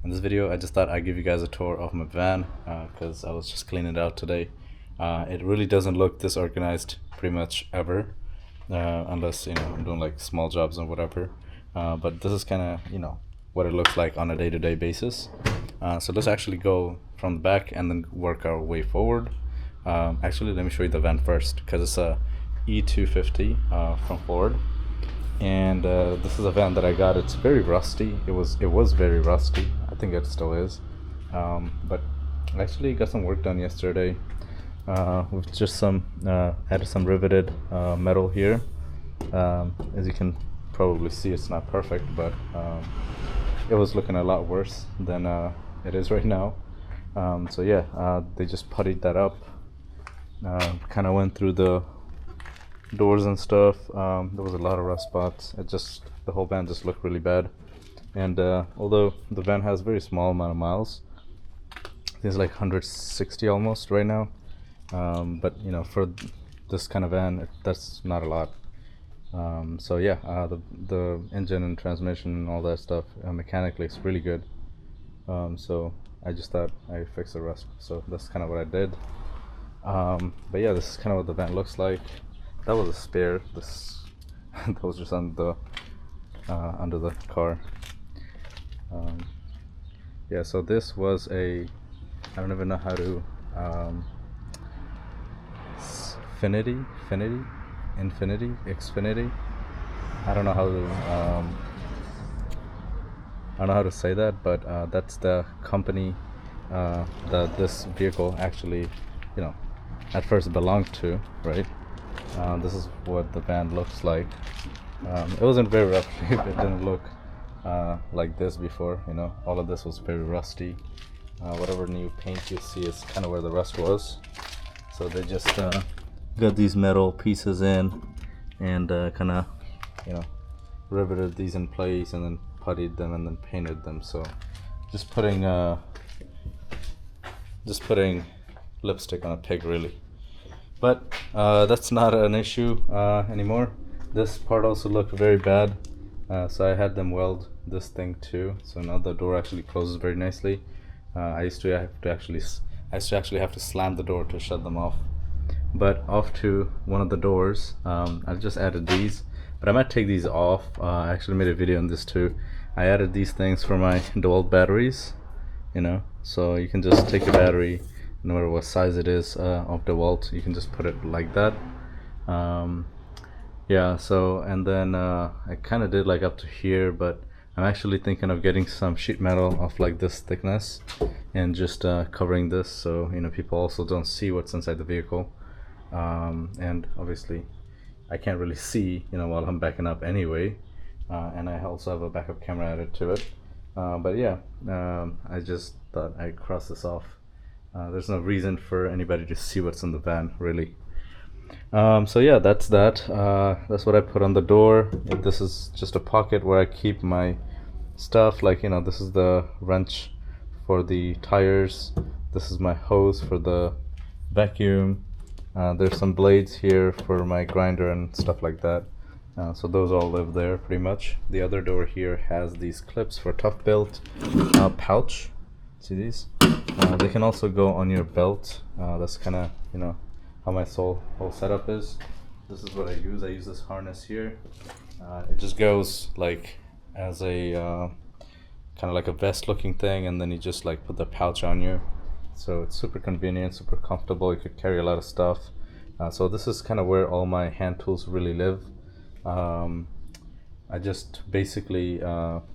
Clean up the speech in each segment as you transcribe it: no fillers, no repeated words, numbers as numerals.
In this video, I just thought I'd give you guys a tour of my van because I was just cleaning it out today. It really doesn't look this organized pretty much ever, unless I'm doing like small jobs and whatever. But this is kind of what it looks like on a day-to-day basis. So let's actually go from the back and then work our way forward. Actually, let me show you the van first because it's a E250 from Ford. And this is a van that I got. It's very rusty. It was very rusty. I think it still is. But I actually got some work done yesterday with just some added some riveted metal here. As you can probably see, it's not perfect, but it was looking a lot worse than it is right now. So yeah, they just puttied that up. Kind of went through the doors and stuff. There was a lot of rust spots. The whole van just looked really bad. And although the van has a very small amount of miles, it's like 160 almost right now. But for this kind of van, that's not a lot. So yeah, the engine and transmission and all that stuff mechanically it's really good. So I just thought I fixed the rust. So that's kind of what I did. But yeah, this is kind of what the van looks like. That was a spare. This that was just under the car. Yeah, so this was I don't even know how to Xfinity. I don't know how to say that, but that's the company that this vehicle actually at first belonged to, right? This is what the van looks like. It wasn't very rough shape. It didn't look like this before. All of this was very rusty. Whatever new paint you see is kind of where the rust was. So they just got these metal pieces in and kind of riveted these in place and then puttied them and then painted them. So just putting lipstick on a pig, really. But that's not an issue anymore. This part also looked very bad, so I had them weld this thing too. So now the door actually closes very nicely. I used to actually have to slam the door to shut them off. But off to one of the doors, I just added these, but I might take these off. I actually made a video on this too. I added these things for my DeWalt batteries, so you can just take a battery, no matter what size it is of DeWalt, you can just put it like that. Yeah, so and then I kind of did like up to here, but I'm actually thinking of getting some sheet metal of like this thickness and just covering this so people also don't see what's inside the vehicle. And obviously I can't really see while I'm backing up anyway, and I also have a backup camera added to it. But yeah, I just thought I'd cross this off. There's no reason for anybody to see what's in the van, really. So yeah, that's that. That's what I put on the door. This is just a pocket where I keep my stuff, like this is the wrench for the tires, this is my hose for the vacuum, there's some blades here for my grinder and stuff like that. So those all live there pretty much. The other door here has these clips for tough built pouch. See these? They can also go on your belt. That's kind of how my whole setup is. This is what I use. I use this harness here. It just goes like as a kind of like a vest looking thing, and then you just like put the pouch on you. So it's super convenient, super comfortable. You could carry a lot of stuff. So this is kind of where all my hand tools really live. I just basically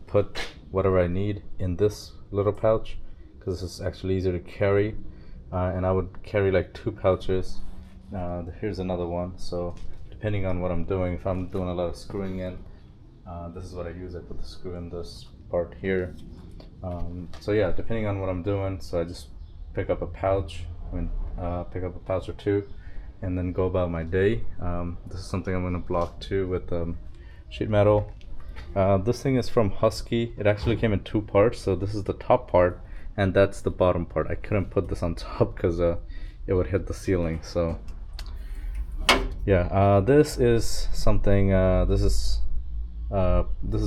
put whatever I need in this little pouch because this is actually easier to carry, and I would carry like 2 pouches. Here's another one, so depending on what I'm doing, if I'm doing a lot of screwing in, this is what I use. I put the screw in this part here. So yeah, depending on what I'm doing, so I just pick up a pouch, pick up a pouch or 2 and then go about my day. This is something I'm going to block too with sheet metal. This thing is from Husky. It actually came in 2 parts, so this is the top part and that's the bottom part. I couldn't put this on top because it would hit the ceiling. So yeah, this is something, this is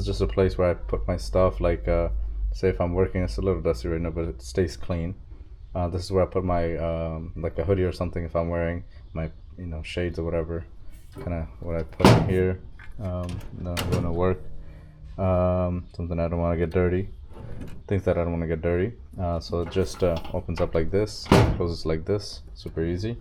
just a place where I put my stuff, like say if I'm working, it's a little dusty right now, but it stays clean. This is where I put my like a hoodie or something if I'm wearing my shades or whatever. Kind of what I put in here. Going to work. Something I don't want to get dirty. Things that I don't want to get dirty. So it just opens up like this, closes like this, super easy.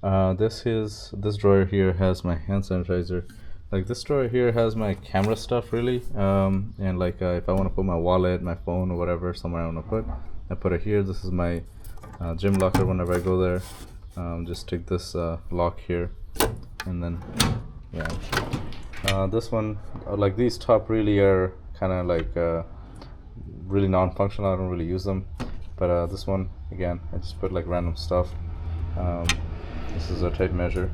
This drawer here has my hand sanitizer. Like this drawer here has my camera stuff really, and like if I want to put my wallet, my phone, or whatever somewhere I want to put, I put it here. This is my gym locker whenever I go there. Just take this lock here, and then this one, like these top really are kind of like really non-functional. I don't really use them, but this one again, I just put like random stuff. This is a tape measure,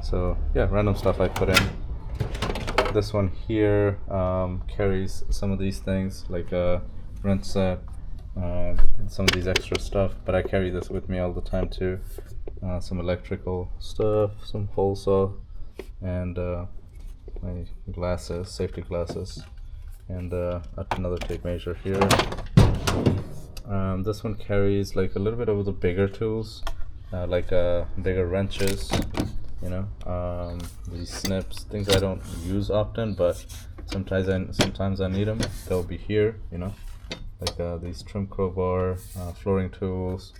so yeah, random stuff I put in. This one here carries some of these things like a rinse set and some of these extra stuff, but I carry this with me all the time too. Some electrical stuff, some hole saw, and my glasses, safety glasses, and another tape measure here. This one carries like a little bit of the bigger tools, like bigger wrenches, these snips, things I don't use often, but sometimes I need them. They'll be here, like these trim crowbar, flooring tools,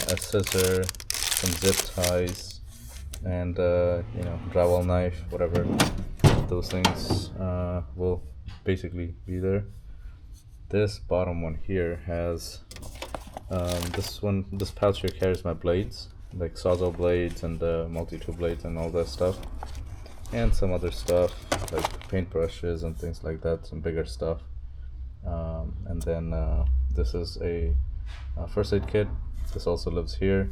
a scissor, some zip ties, and drywall knife, whatever. Those things will basically be there. This bottom one here has this pouch here carries my blades, like sawzall blades and multi-tool blades and all that stuff, and some other stuff like paintbrushes and things like that, some bigger stuff. And then this is a first aid kit. This also lives here.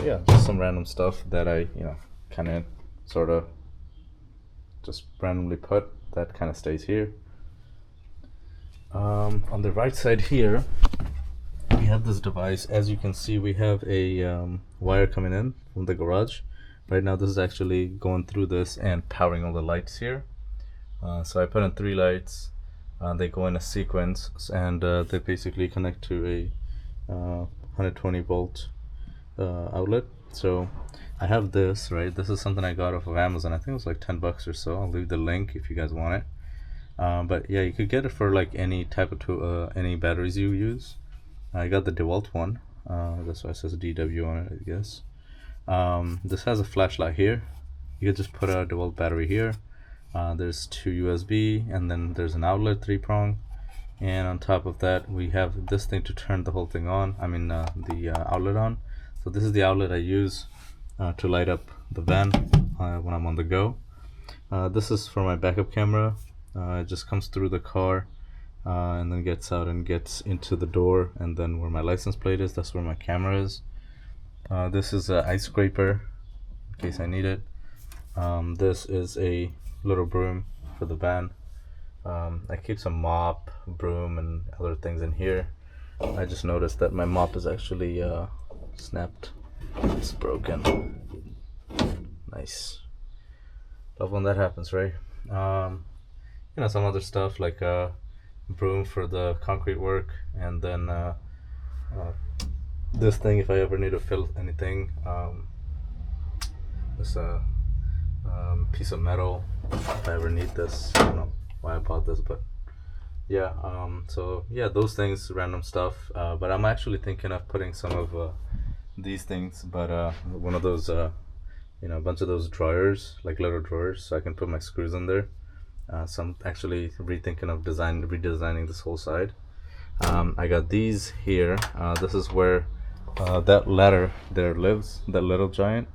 Yeah, just some random stuff that I kind of sort of just randomly put that kind of stays here. On the right side here we have this device. As you can see, we have a wire coming in from the garage. Right now this is actually going through this and powering all the lights here. So I put in 3 lights. They go in a sequence, and they basically connect to a 120 volt outlet. So I have this, right? This is something I got off of Amazon. I think it was like 10 bucks or so. I'll leave the link if you guys want it. But yeah, you could get it for like any type of tool, any batteries you use. I got the DeWalt one. That's why it says DW on it, I guess. This has a flashlight here. You could just put a DeWalt battery here. There's 2 USB, and then there's an outlet 3-prong, and on top of that we have this thing to turn the whole thing on. I mean the outlet on. So this is the outlet I use to light up the van when I'm on the go. This is for my backup camera. It just comes through the car and then gets out and gets into the door, and then where my license plate is, that's where my camera is. This is an ice scraper in case I need it. This is a little broom for the van. I keep some mop, broom, and other things in here. I just noticed that my mop is actually snapped. It's broken. Nice. Love when that happens, right? Some other stuff like broom for the concrete work, and then this thing if I ever need to fill anything. This piece of metal if I ever need this. I don't know why I bought this, but yeah. So yeah, those things, random stuff. But I'm actually thinking of putting some of these things, but one of those a bunch of those drawers, like little drawers, so I can put my screws in there. So I'm actually rethinking of redesigning this whole side. I got these here. This is where that ladder there lives, that little giant.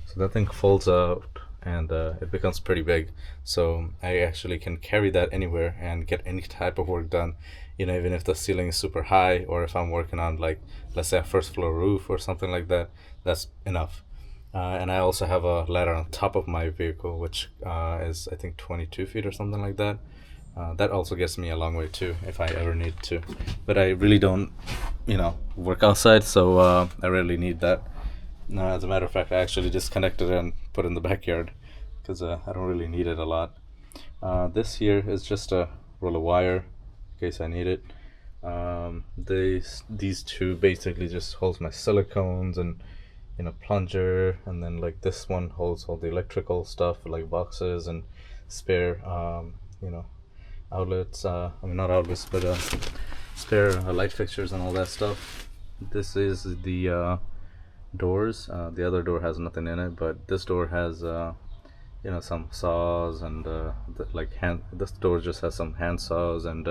So that thing folds out and it becomes pretty big. So I actually can carry that anywhere and get any type of work done. Even if the ceiling is super high, or if I'm working on, like, let's say a first floor roof or something like that, that's enough. And I also have a ladder on top of my vehicle, which is I think 22 feet or something like that. That also gets me a long way too if I ever need to. But I really don't, work outside, so I really need that. As a matter of fact, I actually just connected it and put it in the backyard because I don't really need it a lot. This here is just a roll of wire in case I need it. These two basically just holds my silicones and plunger, and then like this one holds all the electrical stuff like boxes and spare outlets. I mean, not outlets, but spare light fixtures and all that stuff. This is the doors. The other door has nothing in it, but this door has some saws and this door just has some hand saws and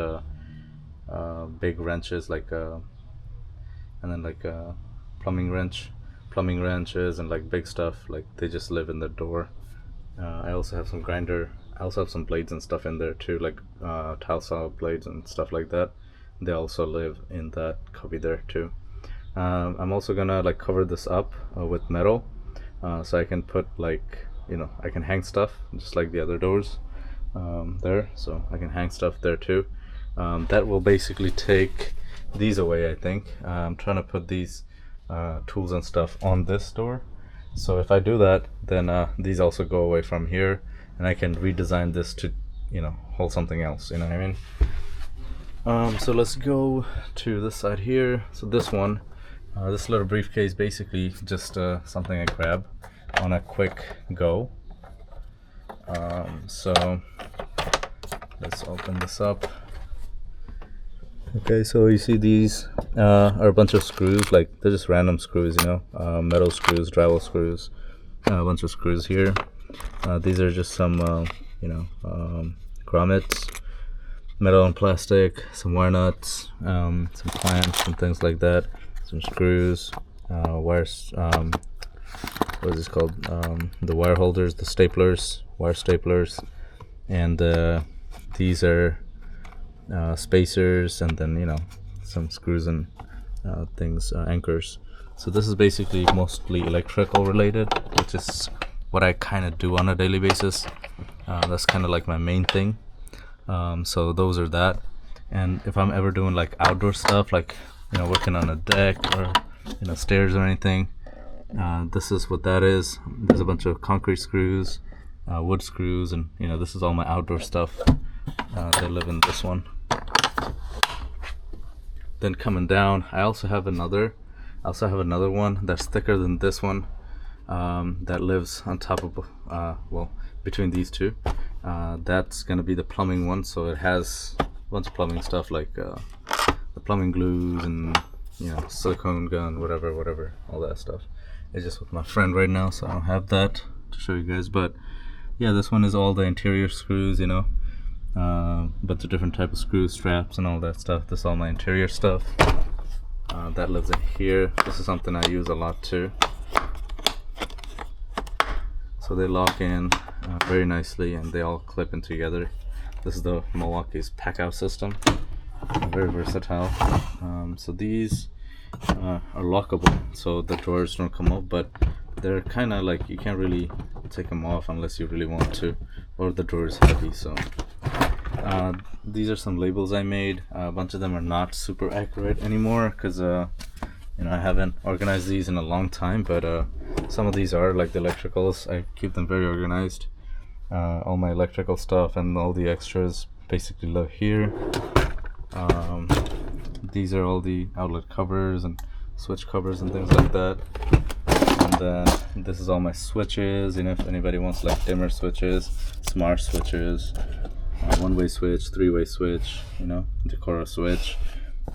big wrenches, like and then like plumbing wrenches and like big stuff, like they just live in the door. I also have some grinder. I also have some blades and stuff in there too, like tile saw blades and stuff like that. They also live in that cubby there too. I'm also gonna like cover this up with metal, so I can put like I can hang stuff just like the other doors there. So I can hang stuff there too. That will basically take these away, I think. I'm trying to put these tools and stuff on this door. So if I do that, then these also go away from here, and I can redesign this to hold something else. You know what I mean? So let's go to this side here. So this one, this little briefcase, basically just something I grab on a quick go. So let's open this up. Okay, so you see these are a bunch of screws, like they're just random screws, metal screws, drywall screws, a bunch of screws here. These are just some grommets, metal and plastic, some wire nuts, some clamps and things like that, some screws, wires, what is this called, the wire holders, the staplers, wire staplers, and these are spacers, and then some screws and things, anchors. So this is basically mostly electrical related, which is what I kind of do on a daily basis. That's kind of like my main thing. So those are that. And if I'm ever doing like outdoor stuff, like working on a deck or stairs or anything, this is what that is. There's a bunch of concrete screws, wood screws, and this is all my outdoor stuff. They live in this one. Then coming down, I also have another one that's thicker than this one, that lives on top of between these two. That's gonna be the plumbing one. So it has a bunch of plumbing stuff, like the plumbing glues and silicone gun, whatever, all that stuff. It's just with my friend right now, so I don't have that to show you guys. But yeah, this one is all the interior screws, but the different type of screw straps and all that stuff. This is all my interior stuff. That lives in here. This is something I use a lot too. So they lock in very nicely, and they all clip in together. This is the Milwaukee's pack-out system. Very versatile. So these are lockable, so the drawers don't come off, but they're kind of like, you can't really take them off unless you really want to, or the drawer is heavy. So these are some labels I made. A bunch of them are not super accurate anymore because I haven't organized these in a long time, but some of these are, like the electricals. I keep them very organized. All my electrical stuff and all the extras basically live here. These are all the outlet covers and switch covers and things like that. And then this is all my switches. If anybody wants like dimmer switches, smart switches, one-way switch, three-way switch, Decorah switch.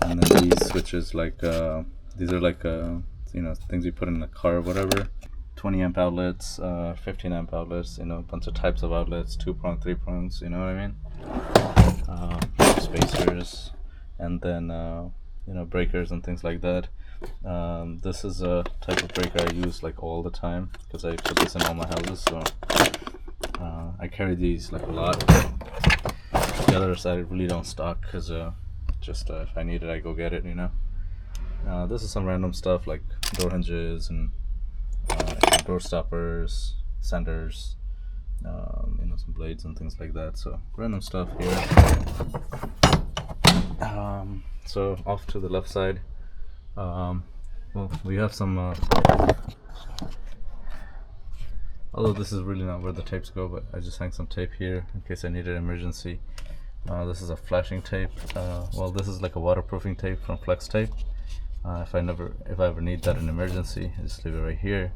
And then these switches, like these are like things you put in a car or whatever. 20 amp outlets, 15 amp outlets, a bunch of types of outlets, 2-prong, 3-prongs, you know what I mean? Spacers, and then breakers and things like that. This is a type of breaker I use like all the time because I put this in all my houses, so I carry these like a lot. The others I really don't stock because just if I need it I go get it. This is some random stuff like door hinges and door stoppers, senders, some blades and things like that. So random stuff here. So off to the left side, we have some although this is really not where the tapes go, but I just hang some tape here in case I need an emergency. This is a flashing tape. Well, this is like a waterproofing tape from Flex Tape. If I ever need that in emergency, I just leave it right here.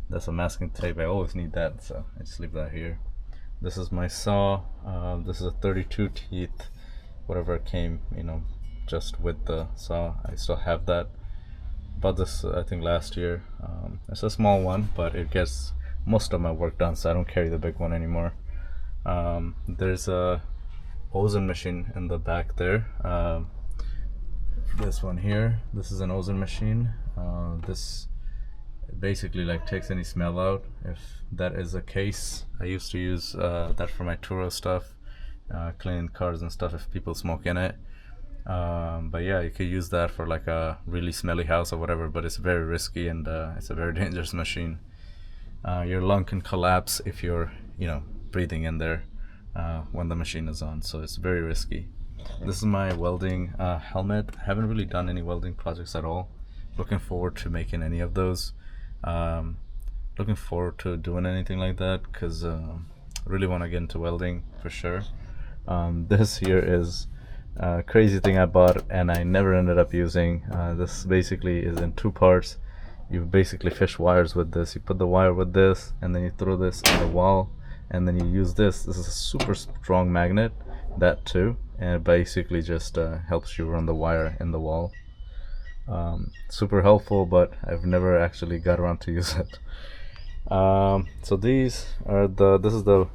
That's a masking tape. I always need that, so I just leave that here. This is my saw. This is a 32 teeth, whatever came, just with the saw. I still have that. Bought this, I think, last year. It's a small one, but it gets most of my work done, so I don't carry the big one anymore. There's a ozone machine in the back there. This one here, this is an ozone machine. This basically like takes any smell out, if that is the case. I used to use that for my Turo stuff, cleaning cars and stuff if people smoke in it. But yeah, you could use that for like a really smelly house or whatever, but it's very risky and it's a very dangerous machine. Your lung can collapse if you're breathing in there when the machine is on, so it's very risky. This is my welding helmet. I haven't really done any welding projects at all. Looking forward to making any of those. Looking forward to doing anything like that, because I really want to get into welding for sure. This here is a crazy thing I bought and I never ended up using. This basically is in two parts. You basically fish wires with this. You put the wire with this and then you throw this on the wall, and then you use this. This is a super strong magnet, that too, and it basically just helps you run the wire in the wall. Super helpful, but I've never actually got around to use it. So these are this is the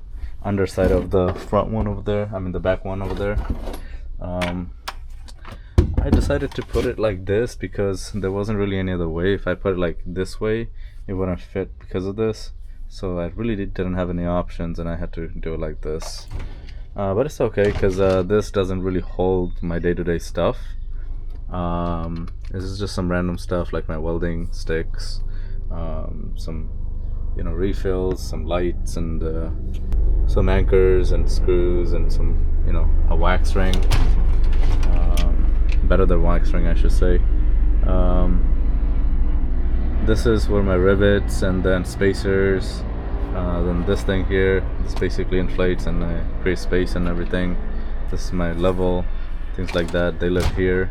underside of the front one over there, I mean the back one over there. I decided to put it like this because there wasn't really any other way. If I put it like this way, it wouldn't fit because of this. So I really didn't have any options and I had to do it like this. But it's okay because this doesn't really hold my day-to-day stuff. This is just some random stuff like my welding sticks, some refills, some lights, and some anchors and screws, and some a wax ring, better than wax ring I should say. This is where my rivets and then spacers, then this thing here, this basically inflates and I create space and everything. This is my level, things like that, they live here.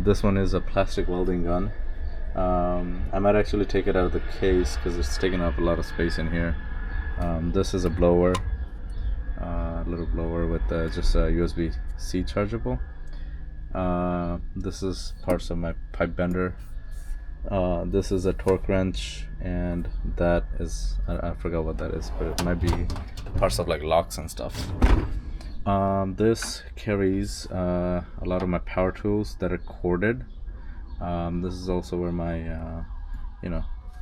This one is a plastic welding gun. I might actually take it out of the case because it's taking up a lot of space in here. This is a blower, a little blower with just a USB-C chargeable. This is parts of my pipe bender. This is a torque wrench, and that is I forgot what that is, but it might be parts of like locks and stuff. This carries a lot of my power tools that are corded. This is also where my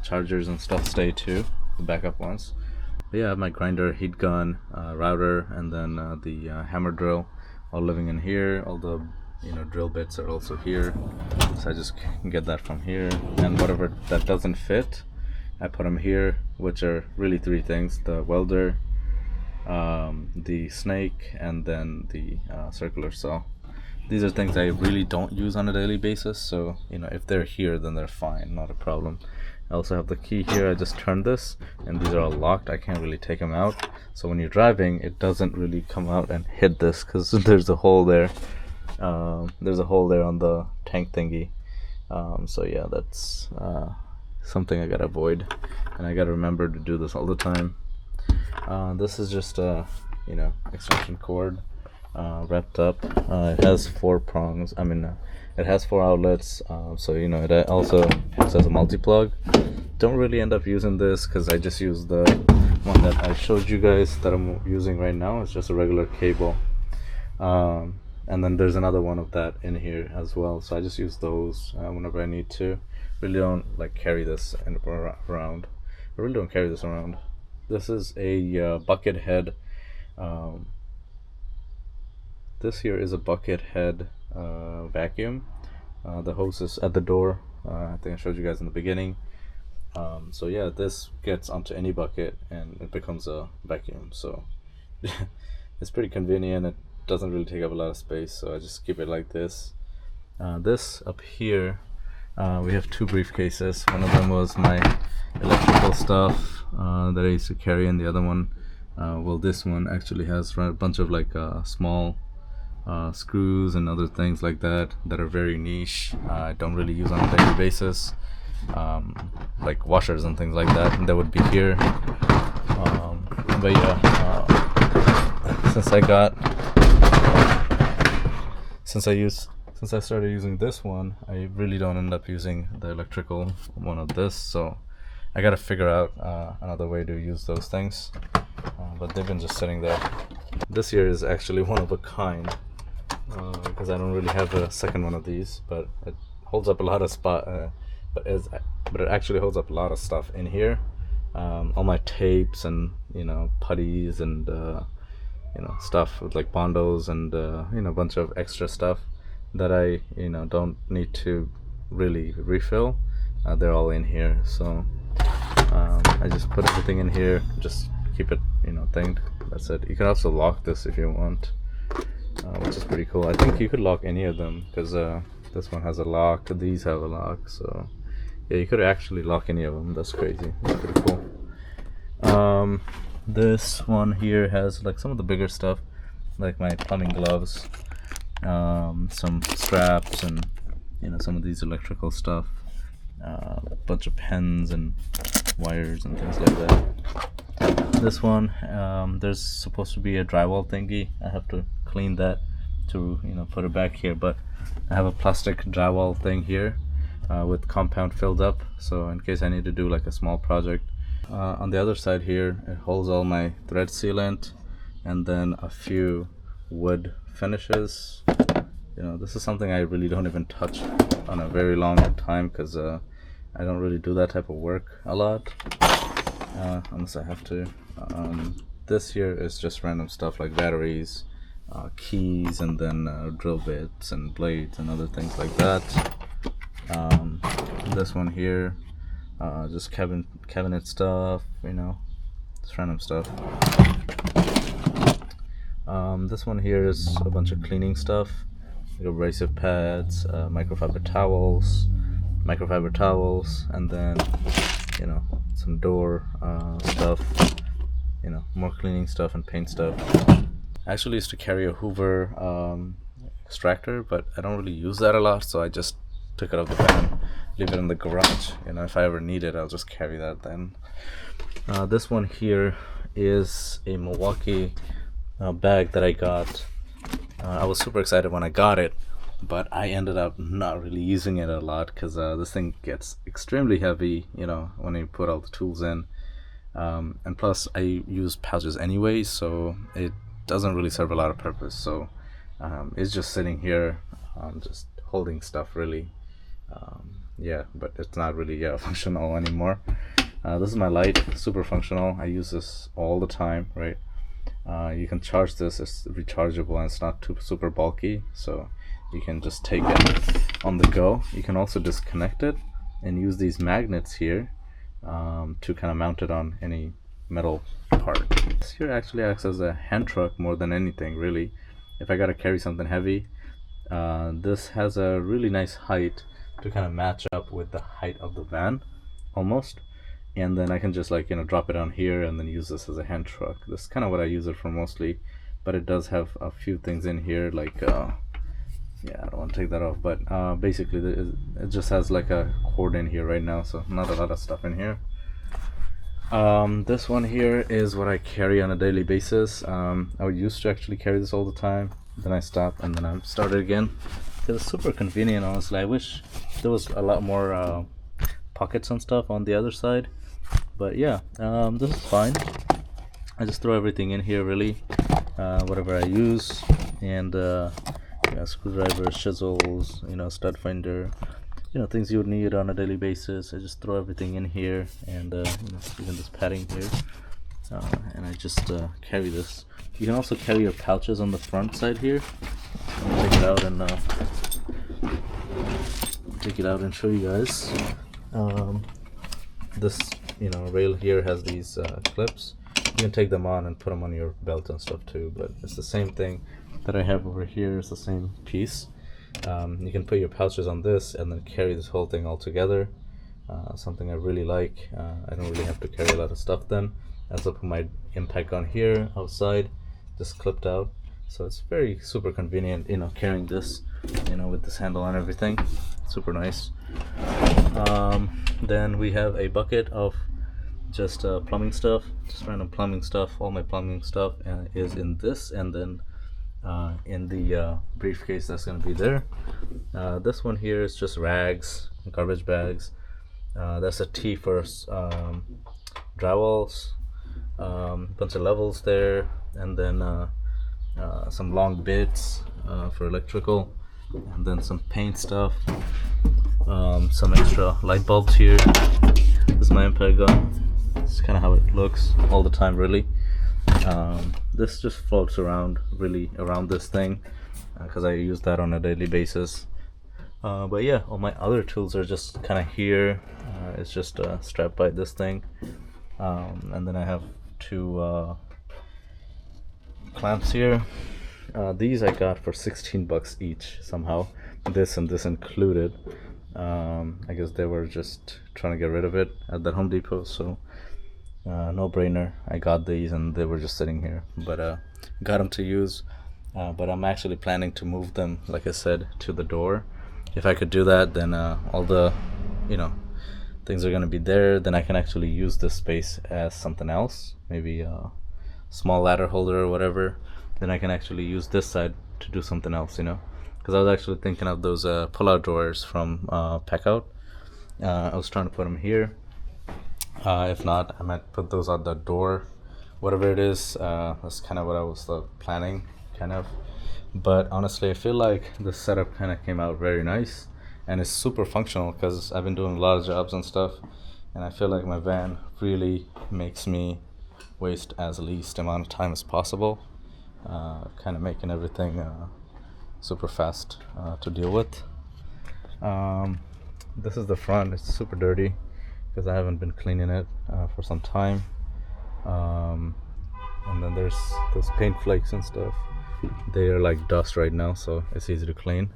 chargers and stuff stay too, the backup ones. But yeah, I have my grinder, heat gun, router, and then the hammer drill all living in here. All the drill bits are also here, so I just can get that from here. And whatever that doesn't fit, I put them here, which are really three things: the welder, the snake, and then the circular saw. These are things I really don't use on a daily basis, so if they're here then they're fine, not a problem. I also have the key here. I just turn this and these are all locked. I can't really take them out, so when you're driving it doesn't really come out and hit this because there's a hole there. There's a hole there on the tank thingy. So yeah, that's something I gotta avoid, and I gotta remember to do this all the time. This is just a extension cord wrapped up. It has 4 prongs. It has 4 outlets, so it also acts as a multi-plug. Don't really end up using this because I just use the one that I showed you guys that I'm using right now. It's just a regular cable, and then there's another one of that in here as well, so I just use those whenever I need to. Really don't carry this around. I really don't carry this around. This is a bucket head. This here is a bucket head vacuum. The hose is at the door. I think I showed you guys in the beginning. So yeah, this gets onto any bucket and it becomes a vacuum. So it's pretty convenient. It doesn't really take up a lot of space, so I just keep it like this. This up here, we have 2 briefcases. One of them was my electrical stuff that I used to carry, and the other one Well, this one actually has a bunch of like small screws and other things like that that are very niche. I don't really use on a daily basis, like washers and things like that, and that would be here. But yeah, since I started using this one, I really don't end up using the electrical one of this, so I gotta figure out another way to use those things. But they've been just sitting there. This here is actually one of a kind, because I don't really have a second one of these, but it holds up a lot of but it actually holds up a lot of stuff in here. All my tapes and putties and stuff with like bondos and a bunch of extra stuff that I don't need to really refill. They're all in here, so I just put everything in here, just keep it thinged. That's it. You can also lock this if you want, which is pretty cool. I think you could lock any of them because this one has a lock, these have a lock, so yeah, you could actually lock any of them. That's crazy. That's pretty cool. This one here has like some of the bigger stuff, like my plumbing gloves, some straps, and some of these electrical stuff, a bunch of pens and wires and things like that. This one, there's supposed to be a drywall thingy. I have to clean that to put it back here, but I have a plastic drywall thing here with compound filled up, so in case I need to do like a small project. On the other side here, it holds all my thread sealant and then a few wood finishes. This is something I really don't even touch on a very long time because I don't really do that type of work a lot, unless I have to. This here is just random stuff like batteries, keys, and then drill bits and blades and other things like that. This one here, just cabinet stuff, just random stuff. This one here is a bunch of cleaning stuff, like abrasive pads, microfiber towels, and then some door stuff, more cleaning stuff and paint stuff. I actually used to carry a Hoover extractor, but I don't really use that a lot, so I just took it out the van, leave it in the garage. If I ever need it, I'll just carry that then. This one here is a Milwaukee bag that I got. I was super excited when I got it, but I ended up not really using it a lot because this thing gets extremely heavy, when you put all the tools in. And plus I use pouches anyway, so it doesn't really serve a lot of purpose. So it's just sitting here, just holding stuff really. Yeah, but it's not really functional anymore. This is my light, super functional. I use this all the time, right? You can charge this, it's rechargeable and it's not super bulky, so you can just take it on the go. You can also disconnect it and use these magnets here to kind of mount it on any metal part. This here actually acts as a hand truck more than anything, really. If I gotta carry something heavy, this has a really nice height to kind of match up with the height of the van almost, and then I can just drop it on here and then use this as a hand truck. This is kind of what I use it for mostly, but it does have a few things in here like yeah, I don't want to take that off, but basically it just has like a cord in here right now, so not a lot of stuff in here. This one here is what I carry on a daily basis. I used to actually carry this all the time, then I stopped and then I started again. It's super convenient, honestly. I wish there was a lot more pockets and stuff on the other side, but yeah, this is fine. I just throw everything in here really, whatever I use, and screwdrivers, chisels, stud finder, things you would need on a daily basis. I just throw everything in here, and even this padding here, and I just carry this. You can also carry your pouches on the front side here. I'll take it out and show you guys. This rail here has these clips. You can take them on and put them on your belt and stuff too, but it's the same thing that I have over here. It's the same piece. You can put your pouches on this and then carry this whole thing all together. Something I really like. I don't really have to carry a lot of stuff then. ends up with my impact gun here outside, just clipped out. So it's very super convenient, carrying this, with this handle and everything. Super nice. Then we have a bucket of just plumbing stuff, just random plumbing stuff. All my plumbing stuff is in this, and then in the briefcase that's going to be there. This one here is just rags, garbage bags. That's a T for drywalls, bunch of levels there, and then some long bits for electrical, and then some paint stuff, some extra light bulbs here. This is my impact gun. It's kind of how it looks all the time, really. This just floats around around this thing because I use that on a daily basis. But yeah, all my other tools are just kind of here. It's just strapped by this thing, and then I have two clamps here. These I got for 16 bucks each somehow, this and this included. I guess they were just trying to get rid of it at that Home Depot, so no brainer. I got these and they were just sitting here, but got them to use. But I'm actually planning to move them, like I said, to the door. If I could do that, then all the things are going to be there. Then I can actually use this space as something else, maybe a small ladder holder or whatever. Then I can actually use this side to do something else, because I was actually thinking of those pull-out drawers from Packout. I was trying to put them here. If not, I might put those on the door, whatever it is. That's kind of what I was planning, kind of. But honestly, I feel like the setup kind of came out very nice, and it's super functional because I've been doing a lot of jobs and stuff, and I feel like my van really makes me waste as least amount of time as possible, kind of making everything super fast to deal with. This is the front. It's super dirty because I haven't been cleaning it for some time, and then there's those paint flakes and stuff. They are like dust right now, so it's easy to clean.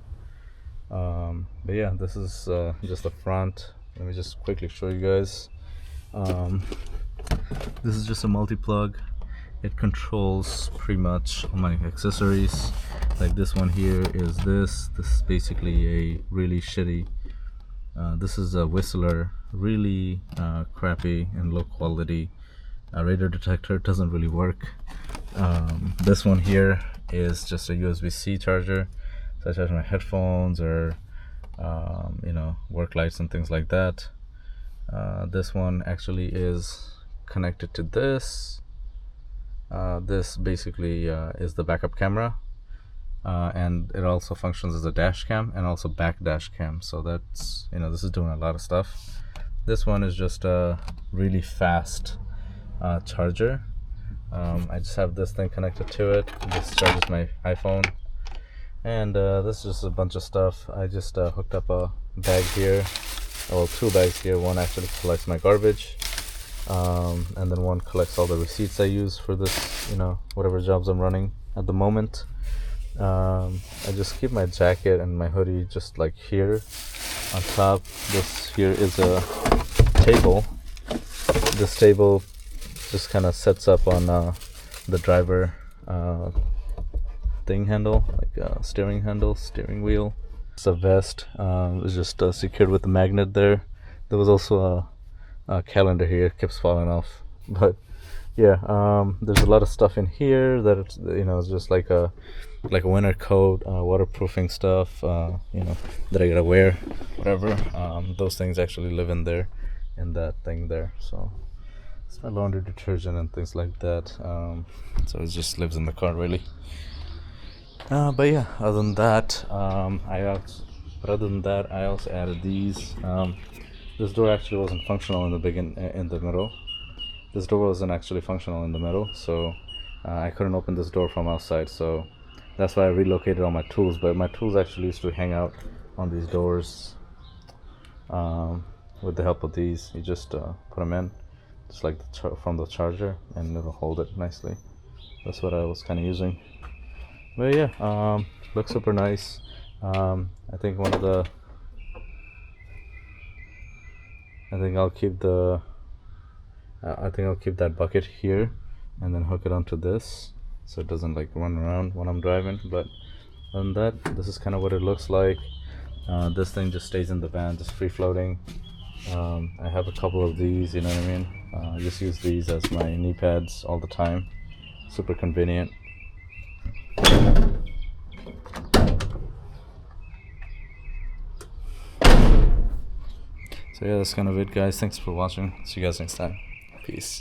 But yeah, this is just the front. Let me just quickly show you guys. This is just a multi-plug. It controls pretty much all my accessories. Like this one here is this is basically a really shitty, this is a Whistler, really crappy and low quality radar detector. It doesn't really work. This one here is just a USB-C charger, so I charge my headphones or work lights and things like that. This one actually is connected to this. This basically is the backup camera, and it also functions as a dash cam and also back dash cam, so that's this is doing a lot of stuff. This one is just a really fast charger. I just have this thing connected to it. This charges my iPhone, and this is just a bunch of stuff. I just hooked up a bag here, well, two bags here. One actually collects my garbage, and then one collects all the receipts I use for this, whatever jobs I'm running at the moment. I just keep my jacket and my hoodie just like here on top. This here is a table. This table just kind of sets up on the driver thing handle, like steering handle, steering wheel. It's a vest. It's just secured with a magnet there. There was also a calendar here. It keeps falling off, but yeah, there's a lot of stuff in here that it's just like a winter coat, waterproofing stuff, that I gotta wear, whatever. Those things actually live in there, in that thing there. So it's my laundry detergent and things like that. So it just lives in the car, really. But yeah, other than that, I also added these. This door actually wasn't functional in the middle. This door wasn't actually functional in the middle, so I couldn't open this door from outside. So that's why I relocated all my tools. But my tools actually used to hang out on these doors. With the help of these, you just put them in, just like from the charger, and it'll hold it nicely. That's what I was kind of using. But yeah, looks super nice. I think I'll keep the I think I'll keep that bucket here and then hook it onto this so it doesn't like run around when I'm driving. But other than that, this is kind of what it looks like. This thing just stays in the van, just free floating. I have a couple of these, you know what I mean? I just use these as my knee pads all the time. Super convenient. So yeah, that's kind of it, guys. Thanks for watching. See you guys next time. Peace.